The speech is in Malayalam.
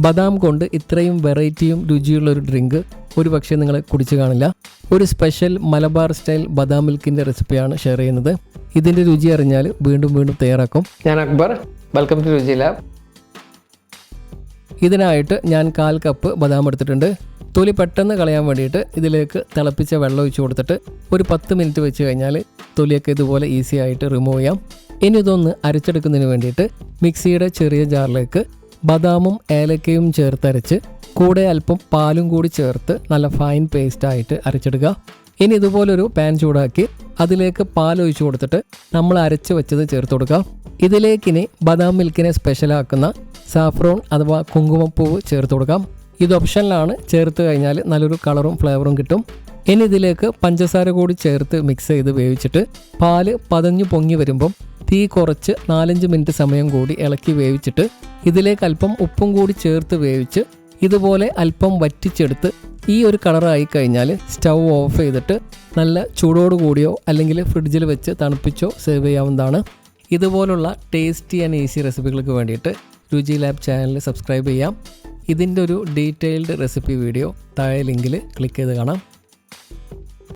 ബദാം കൊണ്ട് ഇത്രയും വെറൈറ്റിയും രുചിയുള്ള ഒരു ഡ്രിങ്ക് ഒരു പക്ഷേ നിങ്ങൾ കുടിച്ചു കാണില്ല. ഒരു സ്പെഷ്യൽ മലബാർ സ്റ്റൈൽ ബദാം മിൽക്കിൻ്റെ റെസിപ്പിയാണ് ഷെയർ ചെയ്യുന്നത്. ഇതിൻ്റെ രുചി അറിഞ്ഞാൽ വീണ്ടും വീണ്ടും തയ്യാറാക്കും. ഞാൻ അക്ബർ, വെൽക്കം ടു രുചി ലാബ്. ഇതിനായിട്ട് ഞാൻ 1/4 കപ്പ് ബദാം എടുത്തിട്ടുണ്ട്. തൊലി പെട്ടെന്ന് കളയാൻ വേണ്ടിയിട്ട് ഇതിലേക്ക് തിളപ്പിച്ച വെള്ളം ഒഴിച്ച് കൊടുത്തിട്ട് ഒരു 10 മിനിറ്റ് വെച്ച് കഴിഞ്ഞാൽ തൊലിയൊക്കെ ഇതുപോലെ ഈസി ആയിട്ട് റിമൂവ് ചെയ്യാം. ഇനി ഇതൊന്ന് അരച്ചെടുക്കുന്നതിന് വേണ്ടിയിട്ട് മിക്സിയുടെ ചെറിയ ജാറിലേക്ക് ബദാമും ഏലക്കയും ചേർത്തരച്ച് കൂടെ അല്പം പാലും കൂടി ചേർത്ത് നല്ല ഫൈൻ പേസ്റ്റായിട്ട് അരച്ചെടുക്കുക. ഇനി ഇതുപോലൊരു പാൻ ചൂടാക്കി അതിലേക്ക് പാൽ ഒഴിച്ച് കൊടുത്തിട്ട് നമ്മൾ അരച്ച് വെച്ചത് ചേർത്ത് കൊടുക്കുക. ഇതിലേക്കിനി ബദാം മിൽക്കിനെ സ്പെഷ്യലാക്കുന്ന സാഫ്രോൺ അഥവാ കുങ്കുമപ്പൂവ് ചേർത്ത് കൊടുക്കാം. ഇത് ഓപ്ഷനിലാണ്. ചേർത്ത് കഴിഞ്ഞാൽ നല്ലൊരു കളറും ഫ്ലേവറും കിട്ടും. ഇനി ഇതിലേക്ക് പഞ്ചസാര കൂടി ചേർത്ത് മിക്സ് ചെയ്ത് വേവിച്ചിട്ട് പാല് പതഞ്ഞു പൊങ്ങി വരുമ്പം തീ കുറച്ച് 4-5 മിനിറ്റ് സമയം കൂടി ഇളക്കി വേവിച്ചിട്ട് ഇതിലേക്ക് അല്പം ഉപ്പും കൂടി ചേർത്ത് വേവിച്ച് ഇതുപോലെ അല്പം വറ്റിച്ചെടുത്ത് ഈ ഒരു കളറായി കഴിഞ്ഞാൽ സ്റ്റൗ ഓഫ് ചെയ്തിട്ട് നല്ല ചൂടോട് കൂടിയോ അല്ലെങ്കിൽ ഫ്രിഡ്ജിൽ വെച്ച് തണുപ്പിച്ചോ സെർവ് ചെയ്യാവുന്നതാണ്. ഇതുപോലുള്ള ടേസ്റ്റി ആൻഡ് ഈസി റെസിപ്പികൾക്ക് വേണ്ടിയിട്ട് രുചി ലാബ് ചാനൽ സബ്സ്ക്രൈബ് ചെയ്യാം. ഇതിൻ്റെ ഒരു ഡീറ്റെയിൽഡ് റെസിപ്പി വീഡിയോ താഴെ ലിങ്കിൽ ക്ലിക്ക് ചെയ്ത് കാണാം.